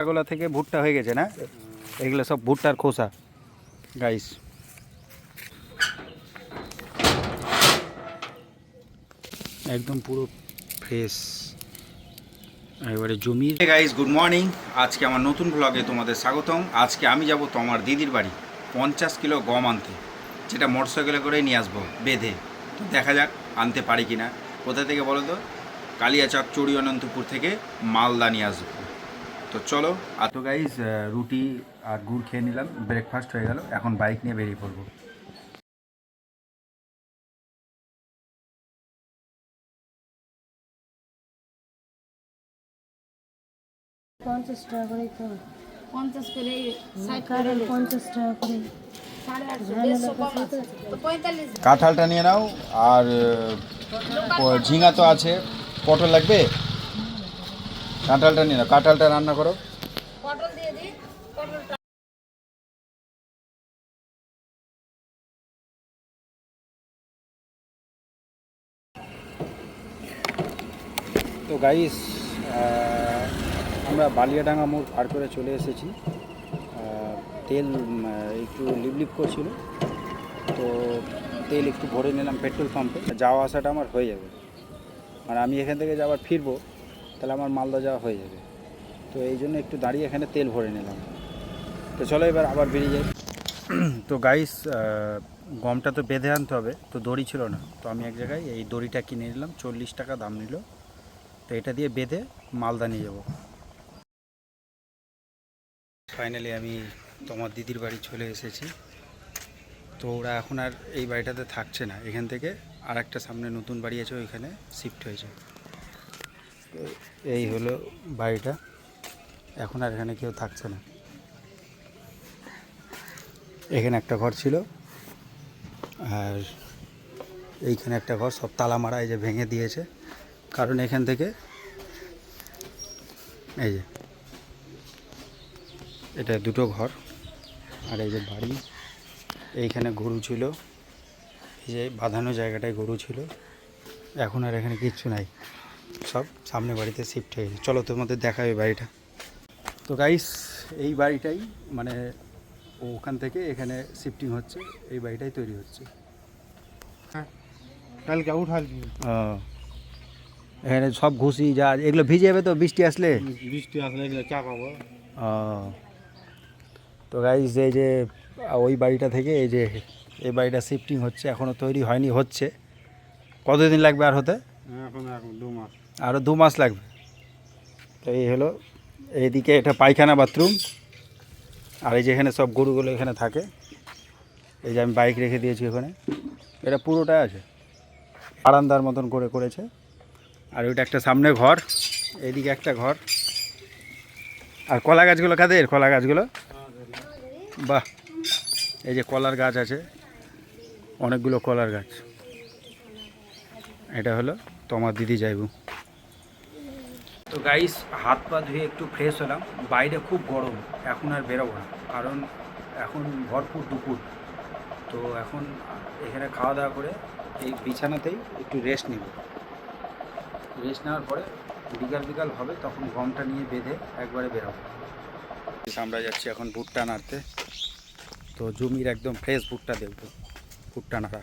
এগুলো থেকে ভুট্টা হয়ে গেছে না, এগুলো সব ভুট্টার খোসা গাইস। একদম পুরো ফ্রেশ এবারে জমির। গাইস গুড মর্নিং, আজকে আমার নতুন ব্লগে তোমাদের স্বাগতম। আজকে আমি যাব তোমার দিদির বাড়ি 50 কিলো গম আনতে, যেটা মোটরসাইকেলে করে নিয়ে আসবো বেঁধে। তো দেখা যাক আনতে পারি কি না। কোথা থেকে বলো তো? কালিয়াচক চড়ি অনন্তপুর থেকে মালদা নিয়ে আসবো। তো চলো। আর তো গাইস রুটি আর গুড় খেয়ে নিলাম, ব্রেকফাস্ট হয়ে গেল। এখন বাইক নিয়ে বেরিয়ে পড়বো। পঞ্চাশ টাকা করে তো 50 করে 60 করে 50 টাকা করে 850 কাঁঠালটা নিয়ে নাও, আর ঝিঙা তো আছে, পটল লাগবে। কাঁঠালটা নিয়ে নাও, কাঁঠালটা রান্না করো। পটল দিয়ে দিই। পটলটা তো গাইস আমরা বালিয়াডাঙ্গা মোড় পার করে চলে এসেছি। তেল একটু লিপলিপ করছিল, তো তেল একটু ভরে নিলাম পেট্রোল পাম্পে। যাওয়া আসাটা আমার হয়ে যাবে, আর আমি এখান থেকে যাওয়ার ফিরবো, তাহলে আমার মালদা যাওয়া হয়ে যাবে। তো এই জন্য একটু দাঁড়িয়ে এখানে তেল ভরে নিলাম। তো চলো এবার আবার বেরিয়ে যাই। তো গাইস গমটা তো বেঁধে আনতে হবে, তো দড়ি ছিল না, তো আমি এক জায়গায় এই দড়িটা কিনে নিলাম, 40 টাকা দাম নিল। তো এটা দিয়ে বেঁধে মালদা নিয়ে যাব। ফাইনালি আমি তোমার দিদির বাড়ি চলে এসেছি। তো ওরা এখন আর এই বাড়িটাতে থাকছে না, এখান থেকে আর একটা সামনে নতুন বাড়ি আছে, ওইখানে শিফট হয়েছে। তো এই হলো বাড়িটা, এখন আর এখানে কেউ থাকছে না। এখানে একটা ঘর ছিল, আর এইখানে একটা ঘর, সব তালা মারা, এই যে ভেঙে দিয়েছে। কারণ এখান থেকে এই যে এটা দুটো ঘর, আর এই যে বাড়ি। এইখানে গরু ছিল, এই যে বাঁধানো জায়গাটায় গরু ছিল। এখন আর এখানে কিচ্ছু নাই, সব সামনে বাড়িতে শিফট হয়ে গেছে। চলো তোমাদের দেখাবে বাড়িটা। তো গাইস এই বাড়িটাই মানে ওখান থেকে এখানে শিফটিং হচ্ছে, এই বাড়িটাই তৈরি হচ্ছে। কালকে উঠাল এখানে সব ঘুষি যা এগুলো ভিজে যাবে তো বৃষ্টি আসলে। বৃষ্টি আসলে এগুলো চা পাবো। তো গাইস এই যে ওই বাড়িটা থেকে এই যে এই বাড়িটা শিফটিং হচ্ছে, এখনও তৈরি হয়নি, হচ্ছে। কতদিন লাগবে আর হতে? এখন 2 মাস। আরও 2 মাস লাগবে। তো এই হলো, এইদিকে এটা পায়খানা বাথরুম, আর এই যে এখানে সব গরুগুলো এখানে থাকে। এই যে আমি বাইক রেখে দিয়েছি ওখানে, এটা পুরোটা আছে, বারান্দার মতন করে করেছে। আর ওইটা একটা সামনে ঘর, এইদিকে একটা ঘর। আর কলা গাছগুলো কাদের? কলা গাছগুলো বাহ, এই যে কলার গাছ আছে, অনেকগুলো কলার গাছ। এটা হলো তোমার দিদি যাইবু। তো গাইস হাত পা ধুয়ে একটু ফ্রেশ হলাম। বাইরে খুব গরম, এখন আর বেরোবো না, কারণ এখন ভরপুর দুপুর। তো এখন এখানে খাওয়া দাওয়া করে এই বিছানাতেই একটু রেস্ট নিব। রেস্ট নেওয়ার পরে বিকাল বিকাল হবে, তখন গমটা নিয়ে বেঁধে একবারে বেরোবো। আমরা যাচ্ছি এখন ভুট্টা নাড়তে। তো জমির একদম ফ্রেশ ভুট্টা দেখবো, ভুট্টা নাড়া।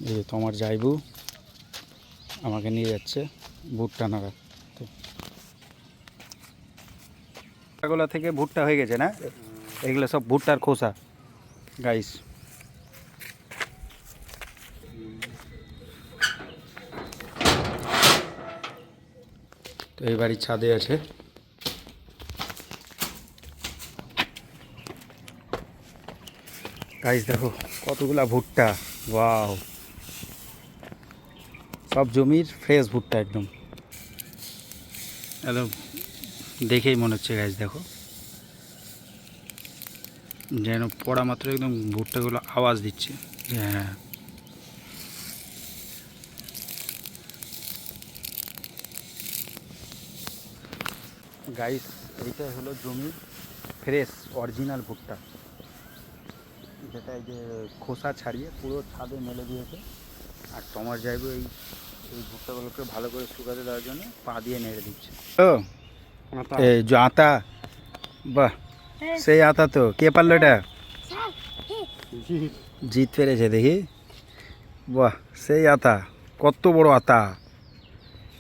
এই যে তোমার যাইবু আমাকে নিয়ে যাচ্ছে ভুট্টা নাড়া। তো এগুলো থেকে ভুট্টা হয়ে গেছে না, এগুলো সব ভুট্টার খোসা গাইস। তো এই বাড়ির ছাদে আছে। গাইস দেখো কতগুলা ভুট্টা, ওয়াও, সব জমির ফ্রেশ ভুট্টা একদম একদম দেখেই মনে হচ্ছে গাইস, দেখো যেন পড়া মাত্র একদম ভুট্টাগুলো আওয়াজ দিচ্ছে যে হ্যাঁ। গাইস এইটা হলো জমির ফ্রেশ অরিজিনাল ভুট্টা, যেটা এই যে খোসা ছাড়িয়ে পুরো ছাদে মেলে দিয়েছে। আর তোমার যাইবো এই এই ভুট্টাগুলোকে ভালো করে শুকাতে দেওয়ার জন্য পা দিয়ে নেড়ে দিচ্ছে। ও আতা। এই যে আতা, বাহ সেই আতা তো কে পারলো এটা? জিত পেরেছে দেখি, বাহ সেই আতা, কত বড় আতা,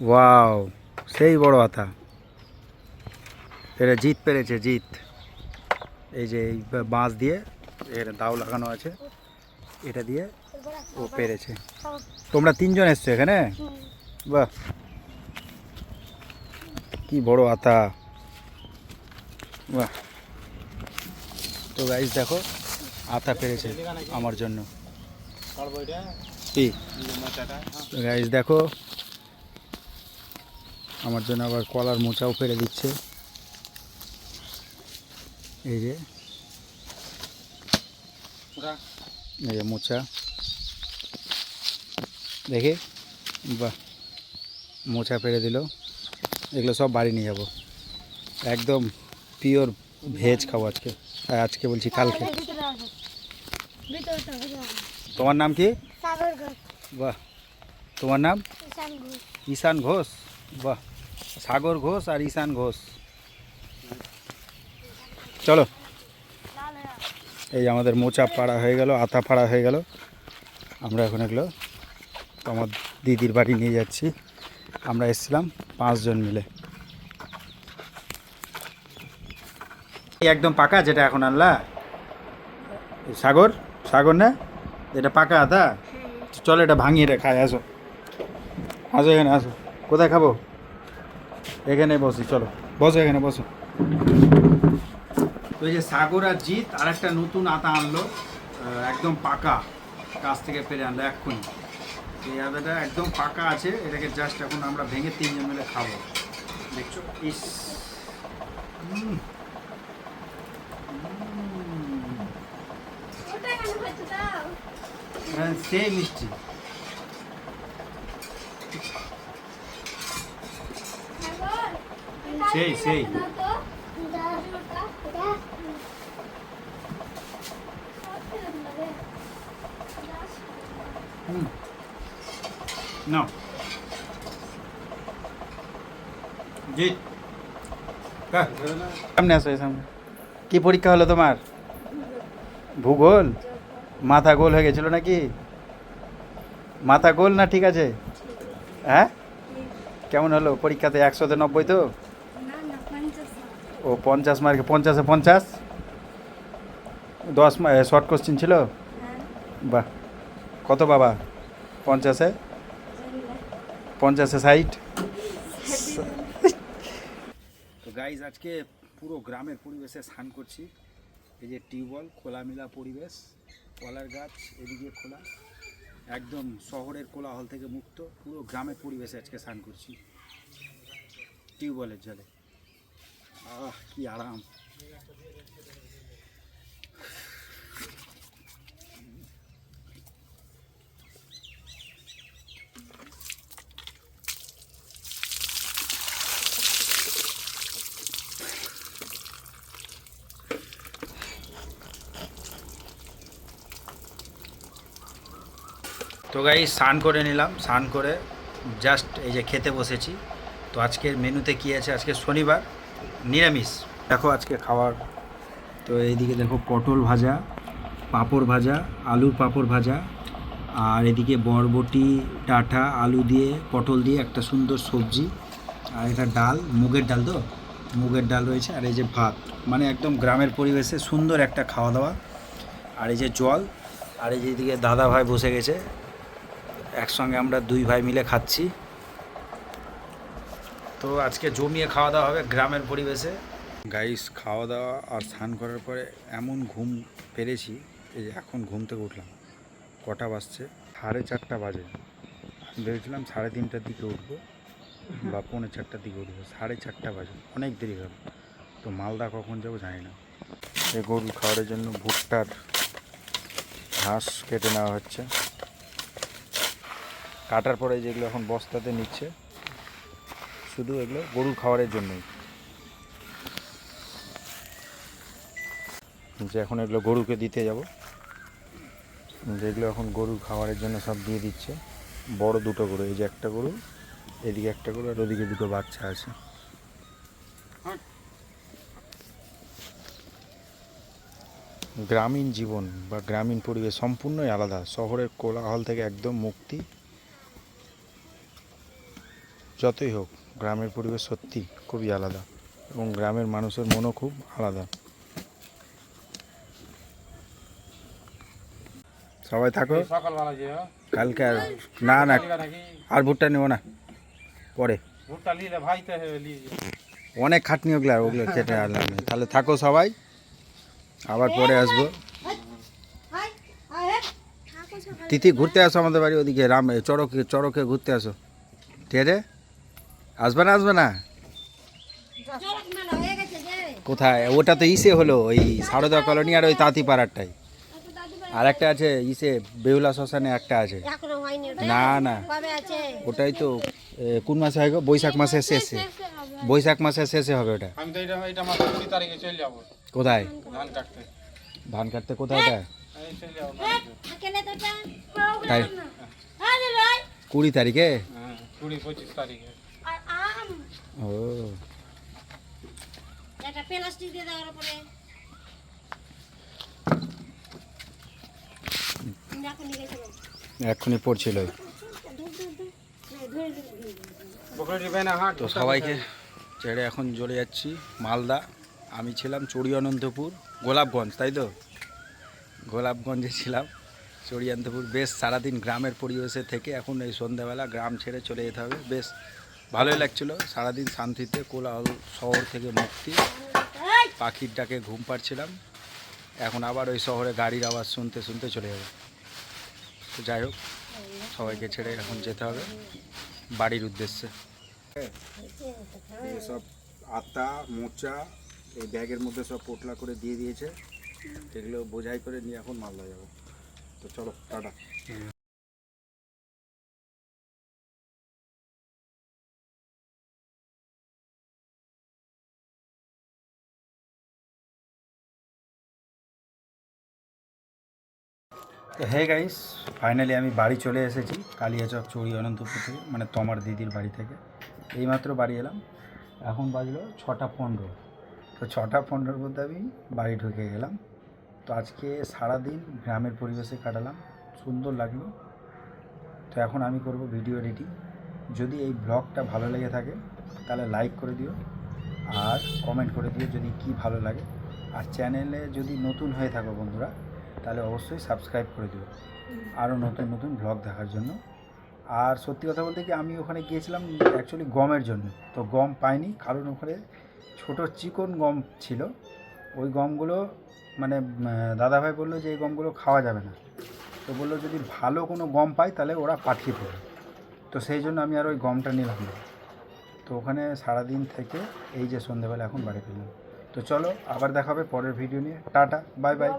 ওয়াও সেই বড় আতা, এটা জিত পেরেছে জিত। এই যে এই বাঁশ দিয়ে এখানে দাও লাগানো আছে, এটা দিয়ে ও পেরেছে। তোমরা 3 জন এসছো এখানে, বাহ কি বড় আতা, বাহ। তো গাইস দেখো আতা পেরেছে আমার জন্য, কি তো গাইস দেখো আমার জন্য আবার কলার মোচাও পেরে দিচ্ছে। এই যে মোচা দেখে, বাহ মোচা পেরে দিল। এগুলো সব বাড়ি নিয়ে যাব, একদম পিওর ভেজ খাবো আজকে, আজকে বলছি কালকে। তোমার নাম কি? বাহ, তোমার নাম? ঈশান ঘোষ, বাহ সাগর ঘোষ আর ঈশান ঘোষ। চলো এই আমাদের মোচা পাড়া হয়ে গেল, আতা পাড়া হয়ে গেল। আমরা এখন এগুলো আমার দিদির বাড়ি নিয়ে যাচ্ছি। আমরা এসেছিলাম 5 জন মিলে। একদম পাকা যেটা এখন আনলা, সাগর সাগর না এটা পাকা আতা। চলো এটা ভাঙিয়ে রে খাই, আসো আসো এখানে আসো। কোথায় খাবো? এখানে বসি, চলো বসো এখানে বসো। তো এই যে সাগর আর জিৎ আর একটা নতুন আতা আনলো, একদম পাকা, গাছ থেকে পেরে আনলো এক্ষুনি। এই আদাটা একদম পাকা আছে, এটাকে জাস্ট এখন আমরা ভেঙে 3 জন মিলে খাবো। দেখছো ইস, সেই মিষ্টি। সেই সেই না জি, সামনে আসো সামনে। কি পরীক্ষা হলো তোমার? ভূগোল। মাথা গোল হয়ে গেছিল নাকি? মাথা গোল না ঠিক আছে? হ্যাঁ কেমন হলো পরীক্ষাতে? 100-তে 90 তো? ও 50 মার্কে 50-এ 50, 10 শর্ট কোশ্চিন ছিল, বাহ। কত বাবা? 50-এ 50-এ 60। তো গাইজ আজকে পুরো গ্রামের পরিবেশে স্নান করছি। এই যে টিউবওয়েল, খোলামেলা পরিবেশ, কলার গাছ এদিকে খোলা, একদম শহরের কোলাহল থেকে মুক্ত পুরো গ্রামের পরিবেশে আজকে স্নান করছি টিউবওয়েলের জলে। আহ কি আরাম। তো গাই স্নান করে নিলাম, স্নান করে জাস্ট এই যে খেতে বসেছি। তো আজকের মেনুতে কি আছে? আজকে শনিবার, নিরামিষ। দেখো আজকে খাবার, তো এইদিকে দেখো পটল ভাজা, পাঁপড় ভাজা, আলুর পাঁপড় ভাজা, আর এদিকে বরবটি ডাঁটা আলু দিয়ে পটল দিয়ে একটা সুন্দর সবজি, আর এটা ডাল, মুগের ডাল, তো মুগের ডাল রয়েছে, আর এই যে ভাত। মানে একদম গ্রামের পরিবেশে সুন্দর একটা খাওয়া দাওয়া। আর এই যে জল, আর এই যে এদিকে দাদা ভাই বসে গেছে, একসঙ্গে আমরা 2 ভাই মিলে খাচ্ছি। তো আজকে জমিয়ে খাওয়া দাওয়া হবে গ্রামের পরিবেশে। গাইস খাওয়া দাওয়া আর স্নান করার পরে এমন ঘুম পেরেছি, এই যে এখন ঘুম থেকে উঠলাম। কটা বাজছে? 4:30 বাজে। ভেবেছিলাম 3:30টার দিকে উঠবো বা 4:45টার দিকে উঠবো, 4:30 বাজে, অনেক দেরি হল। তো মালদা কখন যাবো জানি না। এই গরু খাওয়ার জন্য ভুট্টার ঘাস কেটে নেওয়া হচ্ছে, কাটার পরে যেগুলো এখন বস্তাতে নিচ্ছে, শুধু এগুলো গরুর খাবারের জন্যই। যে এখন এগুলো গরুকে দিতে যাব, যেগুলো এখন গরুর খাবারের জন্য সব দিয়ে দিচ্ছে। বড় দুটো গরু, এই যে একটা গরু, এদিকে একটা গরু আর ওদিকে দুটো বাচ্চা আছে। গ্রামীণ জীবন বা গ্রামীণ পরিবেশ সম্পূর্ণই আলাদা, শহরের কোলাহল থেকে একদম মুক্তি। যতই হোক গ্রামের পরিবেশ সত্যি খুবই আলাদা, এবং গ্রামের মানুষের মনও খুব আলাদা। সবাই থাকো। সকালবেলা যে কালকে না না নাকি আর ভুট্টা নেবো না, পরে ভুট্টা নিলে ভাইতে নিয়ে অনেক খাটনি ওগুলো, আর ওগুলো খেটে আনলাম না। তাহলে থাকো সবাই, আবার পরে আসবো। তিথি ঘুরতে আসো আমাদের বাড়ি ওদিকে, চড়কে চড়কে ঘুরতে আসো। ঠিক আছে, আসবে না আসবে না? কোথায়? ওটা তো ইসে হলো, ওই সারদা কলোনি আর ওই তাঁতিপাড়ারটাই। আর একটা আছে ইসে বেহুলা শ্মশানে একটা আছে। না না, ওটাই তো কোন মাসে হয় গো? বৈশাখ মাসের শেষে, বৈশাখ মাসের শেষে হবে ওটা। আমি তো এটা মাস 20 তারিখে চলে যাবো কোথায় ধান কাটতে। ধান কাটতে? কোথায় ওটা? এই চলে যাবো তাই 20 তারিখে? হ্যাঁ 20-25 তারিখে। ও প্লাস্টিক দিয়ে দেওয়ার পরে এক্ষুনি পড়ছিল। বকরি বেনা হাট তো সবাইকে ছেড়ে এখন চলে যাচ্ছি মালদা। আমি ছিলাম চড়িয়ানন্দপুর, গোলাপগঞ্জ, তাই তো? গোলাপগঞ্জে ছিলাম, চড়িয়ানন্দপুর। বেশ সারাদিন গ্রামের পরিবেশে থেকে এখন এই সন্ধ্যাবেলা গ্রাম ছেড়ে চলে যেতে হবে। বেশ ভালোই লাগছিলো, সারাদিন শান্তিতে কোলাহল শহর থেকে মুক্তি, পাখির ডাকে ঘুম পাড়ছিলাম। এখন আবার ওই শহরে গাড়ির আওয়াজ শুনতে শুনতে চলে যাবে। তো যাই হোক, সবাইকে ছেড়ে এখন যেতে হবে বাড়ির উদ্দেশ্যে। সব আতা মোচা এই ব্যাগের মধ্যে সব পোটলা করে দিয়ে দিয়েছে, এগুলো বোঝাই করে নিয়ে এখন মালদা যাবো। তো চলো, টাটা। তো হে গাইস, ফাইনালি আমি বাড়ি চলে এসেছি কালিয়াচক চড়িয়ানন্দপুর থেকে, মানে তোমার দিদির বাড়ি থেকে এইমাত্র বাড়ি এলাম। এখন বাজলো 6:15। তো 6:15 মধ্যে আমি বাড়ি ঢুকে গেলাম। তো আজকে সারাদিন গ্রামের পরিবেশে কাটালাম, সুন্দর লাগলো। তো এখন আমি করব ভিডিও এডিটিং। যদি এই ব্লগটা ভালো লেগে থাকে তাহলে লাইক করে দিও, আর কমেন্ট করে দিও যদি কি ভালো লাগে। আর চ্যানেলে যদি নতুন হয়ে থাকো বন্ধুরা, তাহলে অবশ্যই সাবস্ক্রাইব করে দিও আরও নতুন নতুন ব্লগ দেখার জন্য। আর সত্যি কথা বলতে কি, আমি ওখানে গিয়েছিলাম অ্যাকচুয়ালি গমের জন্য, তো গম পাইনি, কারণ ওখানে ছোটো চিকন গম ছিল। ওই গমগুলো মানে দাদাভাই বললো যে এই গমগুলো খাওয়া যাবে না। তো বললো যদি ভালো কোনো গম পাই তাহলে ওরা পাঠিয়ে দেবে। তো সেই জন্য আমি আর ওই গমটা নিলাম না। তো ওখানে সারাদিন থেকে এই যে সন্ধ্যেবেলা এখন বাড়ি ফিরলাম। তো চলো, আবার দেখা হবে পরের ভিডিও নিয়ে। Tata, bye bye.